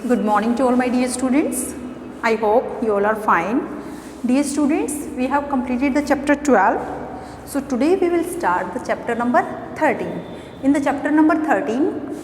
Good morning to all my dear students. I hope you all are fine. Dear students, we have completed the chapter 12. So today we will start the chapter number 13. In the chapter number 13,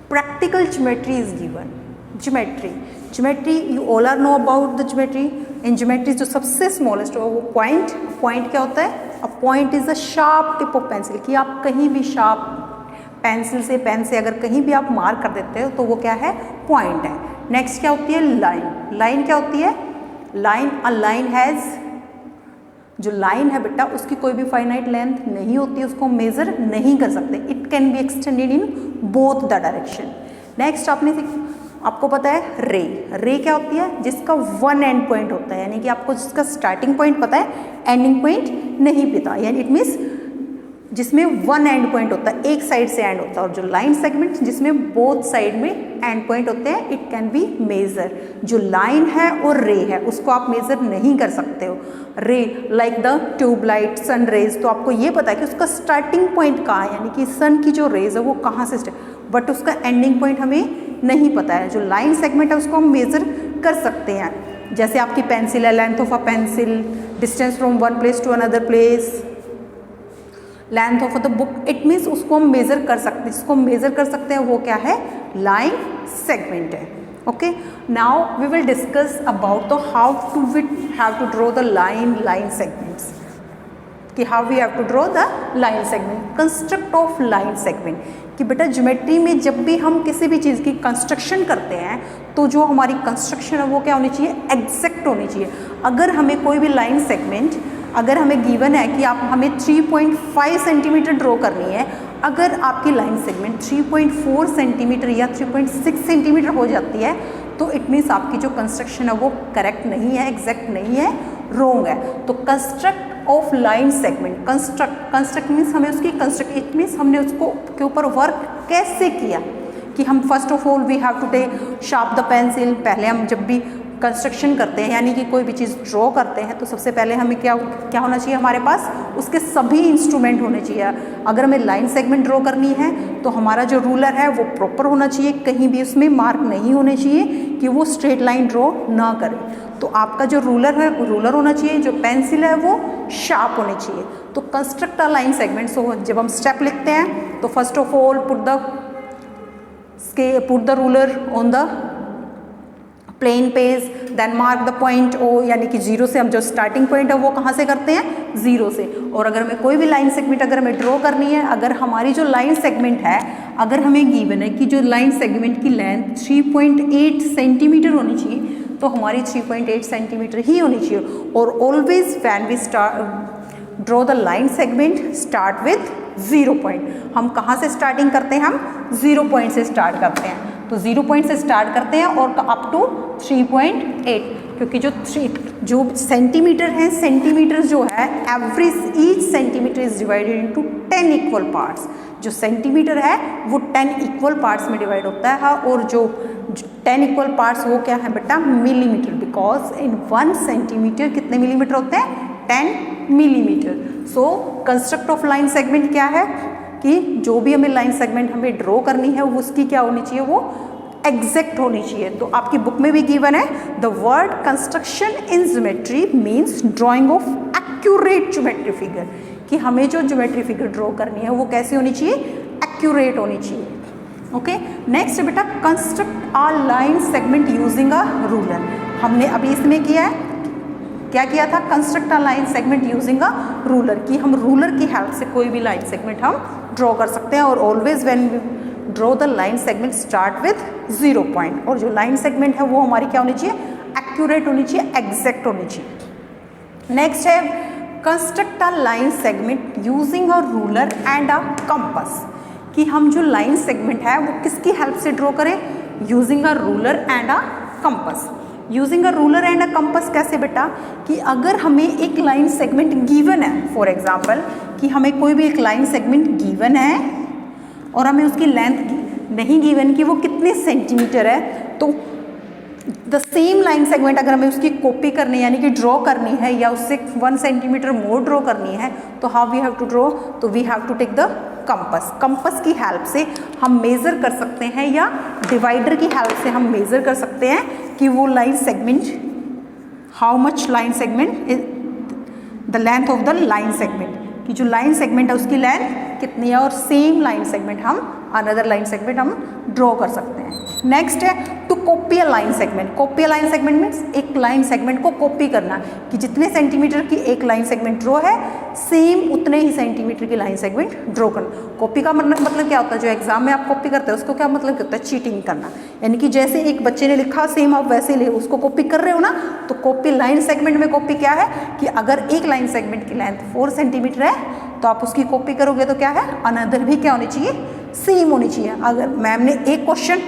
practical geometry is given. Geometry you all are know about the geometry. In geometry जो सबसे smallest हो वो point क्या होता है? A point is a sharp tip of pencil कि आप कहीं भी sharp पेंसिल से पेन से अगर कहीं भी आप मार्क कर देते हो तो वो क्या है? पॉइंट है. नेक्स्ट क्या होती है? लाइन क्या होती है? अ लाइन हैज़, जो लाइन है बेटा उसकी कोई भी फाइनाइट लेंथ नहीं होती, उसको मेजर नहीं कर सकते. It can be extended in both the direction. Next आपको पता है रे क्या होती है? जिसका वन एंड पॉइंट होता है, यानी कि आपको जिसका स्टार्टिंग पॉइंट पता है, एंडिंग पॉइंट नहीं पता, यानी इट मीन्स जिसमें वन एंड पॉइंट होता है, एक साइड से एंड होता है. और जो लाइन सेगमेंट जिसमें बोथ साइड में एंड पॉइंट होते हैं, इट कैन बी मेजर. जो लाइन है और रे है उसको आप मेजर नहीं कर सकते हो. Ray like the tubelight, sun rays, तो आपको ये पता है कि उसका स्टार्टिंग पॉइंट कहाँ है, यानी कि सन की जो रेज है वो कहाँ से बट उसका एंडिंग पॉइंट हमें नहीं पता है. जो लाइन सेगमेंट है उसको हम मेजर कर सकते हैं. जैसे आपकी पेंसिल है, length of a pencil, distance from one place to another place, length of the book, it means उसको हम मेजर कर सकते हैं. जिसको हम मेजर कर सकते हैं वो क्या है? लाइन सेगमेंट है. Okay, now we will discuss about the how to we have to draw the line segments, कि how we have to draw the line segment. Construct of line segment, कि बेटा ज्योमेट्री में जब भी हम किसी भी चीज़ की कंस्ट्रक्शन करते हैं तो जो हमारी कंस्ट्रक्शन है वो क्या होनी चाहिए? एग्जैक्ट होनी चाहिए. अगर हमें कोई भी लाइन सेगमेंट अगर हमें गिवन है कि आप हमें 3.5 सेंटीमीटर ड्रॉ करनी है, अगर आपकी लाइन सेगमेंट 3.4 सेंटीमीटर या 3.6 सेंटीमीटर हो जाती है तो इट मीन्स आपकी जो कंस्ट्रक्शन है वो करेक्ट नहीं है, एग्जैक्ट नहीं है, रॉन्ग है. तो construct of line segment, construct means हमें उसकी इट मीन्स हमने उसको के ऊपर वर्क कैसे किया, कि हम first of all we have to take sharp the pencil. पहले हम जब भी कंस्ट्रक्शन करते हैं यानी कि कोई भी चीज़ ड्रॉ करते हैं तो सबसे पहले हमें क्या होना चाहिए? हमारे पास उसके सभी इंस्ट्रूमेंट होने चाहिए. अगर हमें लाइन सेगमेंट ड्रॉ करनी है तो हमारा जो रूलर है वो प्रॉपर होना चाहिए, कहीं भी उसमें मार्क नहीं होने चाहिए कि वो स्ट्रेट लाइन ड्रॉ ना करे. तो आपका जो रूलर है रूलर होना चाहिए, जो पेंसिल है वो शार्प होनी चाहिए. तो construct a line segment. So जब हम स्टेप लिखते हैं तो first of all put the ruler on the plane page, then mark the point O, यानी कि जीरो से हम जो स्टार्टिंग पॉइंट है वो कहाँ से करते हैं? जीरो से. और अगर हमें कोई भी लाइन सेगमेंट अगर हमें ड्रॉ करनी है, अगर हमारी जो लाइन सेगमेंट है अगर हमें गिवन है कि जो लाइन सेगमेंट की लेंथ 3.8 सेंटीमीटर होनी चाहिए तो हमारी 3.8 सेंटीमीटर ही होनी चाहिए. और always when we draw the line segment start with 0 point. हम कहाँ से स्टार्टिंग करते हैं? हम 0 पॉइंट से स्टार्ट करते हैं. तो 0 पॉइंट से स्टार्ट करते हैं और अप टू 3.8, क्योंकि जो सेंटीमीटर है, सेंटीमीटर जो है each centimetre is divided into 10 equal parts. जो सेंटीमीटर है वो 10 इक्वल पार्ट्स में डिवाइड होता है. और जो 10 इक्वल पार्ट्स वो क्या है बेटा? मिलीमीटर. बिकॉज इन 1 सेंटीमीटर कितने मिलीमीटर होते हैं? 10 millimetre. So construct of line segment क्या है कि जो भी हमें लाइन सेगमेंट हमें ड्रॉ करनी है वो उसकी क्या होनी चाहिए? वो एग्जैक्ट होनी चाहिए. तो आपकी बुक में भी गिवन है the word construction in geometry means drawing of accurate geometry figure, कि हमें जो ज्योमेट्री फिगर ड्रॉ करनी है वो कैसी होनी चाहिए? एक्यूरेट होनी चाहिए. ओके, नेक्स्ट बेटा construct a line segment using a ruler. हमने अभी इसमें किया है, क्या किया था? Construct a line segment using a ruler, कि हम रूलर की हेल्प से कोई भी लाइन सेगमेंट हम ड्रॉ कर सकते हैं. और always when we draw the line segment start with 0 point. और जो लाइन सेगमेंट है वो हमारी क्या होनी चाहिए? एक्यूरेट होनी चाहिए, एग्जैक्ट होनी चाहिए. नेक्स्ट है construct a line segment using a ruler and a compass, कि हम जो लाइन सेगमेंट है वो किसकी हेल्प से ड्रॉ करें? Using a ruler and a compass. Using a ruler and a compass कैसे बेटा? कि अगर हमें एक लाइन सेगमेंट गिवन है, फॉर एग्जांपल कि हमें कोई भी एक लाइन सेगमेंट गिवन है और हमें उसकी लेंथ नहीं गिवन कि वो कितने सेंटीमीटर है, तो द सेम लाइन सेगमेंट अगर हमें उसकी कॉपी करनी है यानी कि ड्रॉ करनी है या उससे 1 सेंटीमीटर मोर ड्रॉ करनी है, तो how we have to draw? तो we have to take the compass. Compass की हेल्प से हम मेज़र कर सकते हैं या डिवाइडर की हेल्प से हम मेज़र कर सकते हैं कि वो line segment, how much line segment is the length of the line segment, कि जो लाइन सेगमेंट है उसकी लेंथ कितनी है, और सेम लाइन सेगमेंट हम अनदर लाइन सेगमेंट हम ड्रॉ कर सकते हैं। नेक्स्ट है to copy a line segment. Copy a line segment means एक लाइन सेगमेंट को कॉपी करना, कि जितने सेंटीमीटर की एक लाइन सेगमेंट ड्रॉ है सेम उतने ही सेंटीमीटर की लाइन सेगमेंट ड्रॉ करना। कॉपी का मतलब क्या होता है, जो एग्जाम में आप कॉपी करते हैं उसको क्या मतलब होता है, चीटिंग करना। यानी कि जैसे एक बच्चे ने लिखा सेम आप वैसे ले उसको कॉपी कर रहे हो ना, तो कॉपी लाइन सेगमेंट में कॉपी क्या है कि अगर एक लाइन सेगमेंट की लेंथ 4 सेंटीमीटर है तो आप उसकी कॉपी करोगे तो क्या है, अनदर भी क्या होनी चाहिए, सेम होनी चाहिए। अगर मैम ने एक क्वेश्चन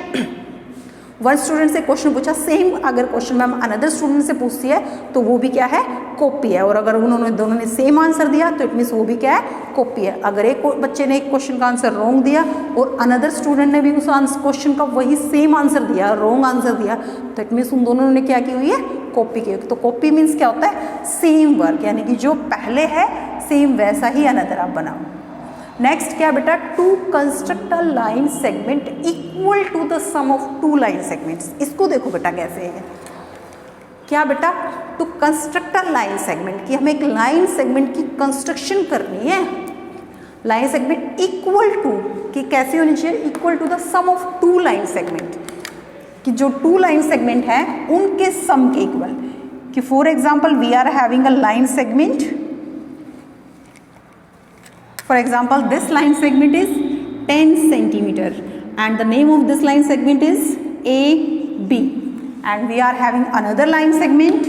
वन स्टूडेंट से क्वेश्चन पूछा, सेम अगर क्वेश्चन मैम अनदर स्टूडेंट से पूछती है तो वो भी क्या है, कॉपी है। और अगर उन्होंने दोनों ने सेम आंसर दिया तो इट मीन्स वो भी क्या है, कॉपी है। अगर एक बच्चे ने एक क्वेश्चन का आंसर रॉन्ग दिया और अनदर स्टूडेंट ने भी उस क्वेश्चन का वही सेम आंसर दिया, रॉन्ग आंसर दिया, तो इट मीन्स उन दोनों ने क्या की हुई है, कॉपी की। तो कॉपी मीन्स क्या होता है, सेम वर्क, यानी कि जो पहले है सेम वैसा ही अनदर आप बनाओ। नेक्स्ट क्या बेटा, to construct a line segment equal to the sum of two line segments. इसको देखो बेटा कैसे है, क्या बेटा, to construct a line segment, कि हमें एक लाइन सेगमेंट की कंस्ट्रक्शन करनी है। लाइन सेगमेंट इक्वल टू, कि कैसे होनी चाहिए, equal to the sum of two line segment, कि जो टू लाइन सेगमेंट है उनके सम के इक्वल। कि for example we are having a line segment, for example this line segment is 10 centimeter and the name of this line segment is AB, and we are having another line segment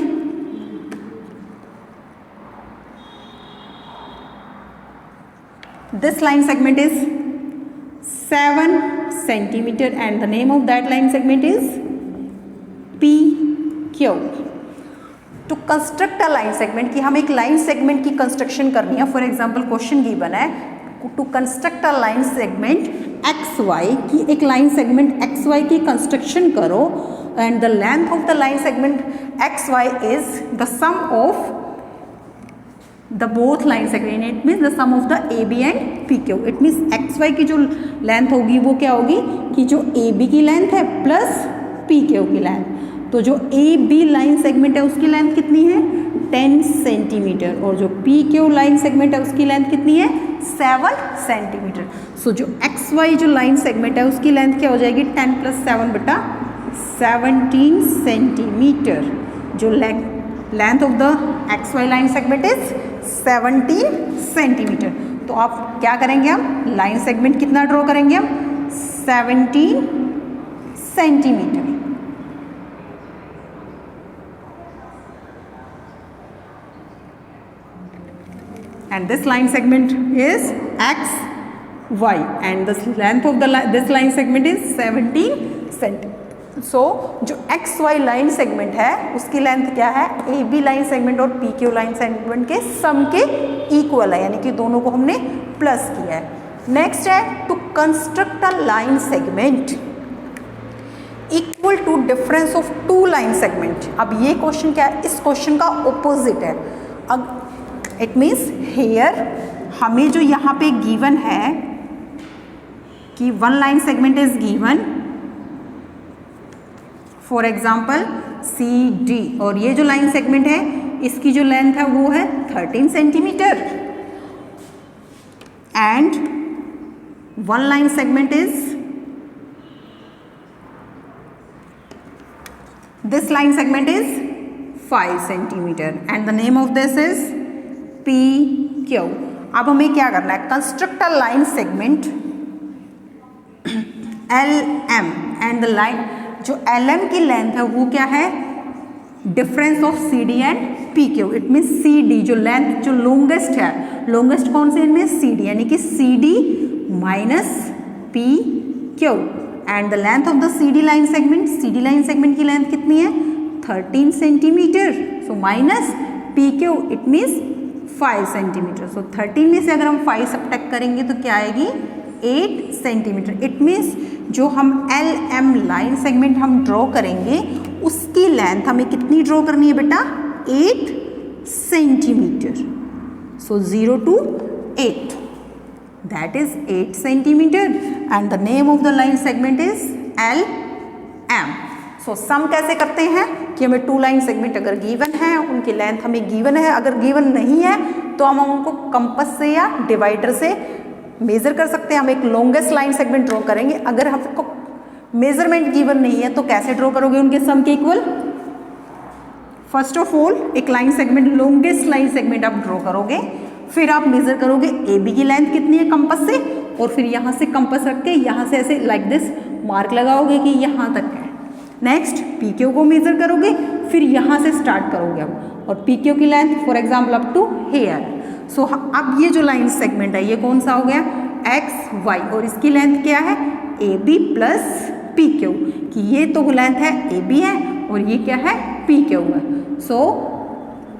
this line segment is 7 centimeter and the name of that line segment is PQ। To construct a line segment, कि हम एक line segment की construction करनी है। For example question given है to construct a line segment X Y, की एक line segment X Y की कंस्ट्रक्शन करो and the length of the line segment X Y is the sum of the both line segment, it means the sum of the A B and P Q. It means x Y की जो length होगी वो क्या होगी, कि जो A B की length है प्लस पी क्यू की लेंथ। तो जो ए बी लाइन सेगमेंट है उसकी लेंथ कितनी है, 10 सेंटीमीटर, और जो पी क्यू लाइन सेगमेंट है उसकी लेंथ कितनी है, 7 सेंटीमीटर। सो जो एक्स वाई जो लाइन सेगमेंट है उसकी लेंथ क्या हो जाएगी, 10 + 7 बेटा 17 सेंटीमीटर। जो length of the X Y line segment is 17 centimetre. तो आप क्या करेंगे, हम लाइन सेगमेंट कितना ड्रॉ करेंगे, हम 17 centimetre. And this line segment is x y and the length of this line segment is 17 cm। so जो x y लाइन सेगमेंट है उसकी लेंथ क्या है, ए बी लाइन सेगमेंट और पी क्यू लाइन सेगमेंट के सम के equal है, यानी कि दोनों को हमने प्लस किया है। नेक्स्ट है to construct a line segment equal to difference of two line segment. अब ये क्वेश्चन क्या है, इस क्वेश्चन का ऑपोजिट है। अब इट मीन्स हेयर हमें जो यहाँ पे गिवन है कि one line segment is given for example C D, और ये जो लाइन सेगमेंट है इसकी जो लेंथ है वो है 13 centimetre and one line segment is this line segment is 5 centimetre and the name of this is P Q. अब हमें क्या करना है, construct a line segment L M and the line, जो एल एम की लेंथ है वो क्या है, difference of C D and P Q. It means C D जो लेंथ जो लॉन्गेस्ट है, लॉन्गेस्ट कौन से इनमें, सी डी, यानी कि C D minus P Q and the length of the C D line segment, C D line segment की length कितनी है 13 centimetre, so minus P Q it means 5 centimetre. So 13 में से अगर हम 5 सब्ट्रैक्ट करेंगे तो क्या आएगी 8 सेंटीमीटर। इट मीन्स जो हम एल एम लाइन सेगमेंट हम ड्रॉ करेंगे उसकी लेंथ हमें कितनी ड्रॉ करनी है बेटा 8 centimetre. So 0 to 8 that is 8 centimeter and the name of the line segment is LM. सो सम कैसे करते हैं कि हमें 2 लाइन सेगमेंट अगर गिवन है, उनकी लेंथ हमें गिवन है, अगर गिवन नहीं है तो हम उनको कंपास से या डिवाइडर से मेजर कर सकते हैं। हम एक लॉन्गेस्ट लाइन सेगमेंट ड्रॉ करेंगे। अगर हमको मेजरमेंट गिवन नहीं है तो कैसे ड्रॉ करोगे उनके सम के इक्वल? फर्स्ट ऑफ ऑल एक line segment, longest line segment आप ड्रॉ करोगे, फिर आप मेजर करोगे ए बी की लेंथ कितनी है कंपास से, और फिर यहाँ से कंपास रख के यहाँ से ऐसे लाइक दिस मार्क लगाओगे कि यहाँ तक है। नेक्स्ट पी क्यू को मेजर करोगे, फिर यहाँ से स्टार्ट करोगे आप, और पी क्यू की length for example up to here. So अब ये जो लाइन सेगमेंट है ये कौन सा हो गया? एक्स वाई, और इसकी लेंथ क्या है? A B plus P Q, कि ये तो लेंथ है ए बी है और ये क्या है? पी क्यू है। सो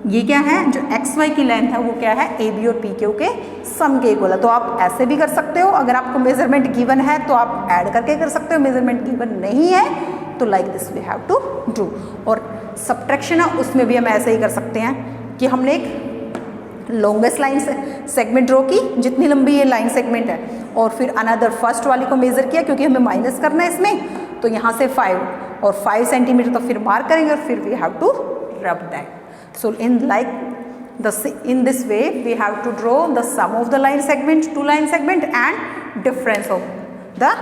ये क्या है? जो एक्स वाई की लेंथ है वो क्या है? ए बी और पी क्यू के सम के इक्वल है। तो आप ऐसे भी कर सकते हो, अगर आपको मेजरमेंट गिवन है तो आप ऐड करके कर सकते हो, मेजरमेंट गिवन नहीं है तो like this we have to do. और सब्ट्रैक्शन है उसमें भी हम ऐसे ही कर सकते हैं कि हमने एक लॉन्गेस्ट लाइन सेगमेंट ड्रॉ की, जितनी लंबी ये लाइन सेगमेंट है, और फिर अनदर फर्स्ट वाली को मेजर किया क्योंकि हमें माइनस करना है इसमें, तो यहाँ से 5 और 5 सेंटीमीटर तो फिर मार्क करेंगे और फिर we have to rub that. So in this way we have to draw the sum of the line segment, 2 line segment and difference of the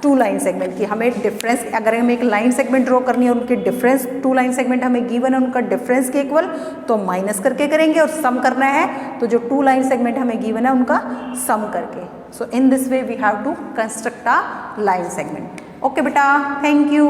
2 line segment। कि हमें डिफरेंस, अगर हमें एक लाइन सेगमेंट ड्रॉ करनी है और उनके difference 2 line segment हमें गिवन है उनका डिफरेंस के इक्वल, तो माइनस करके करेंगे, और सम करना है तो जो 2 लाइन सेगमेंट हमें गिवन है उनका सम करके। So in this way we have to construct a line segment. Okay बेटा, थैंक यू।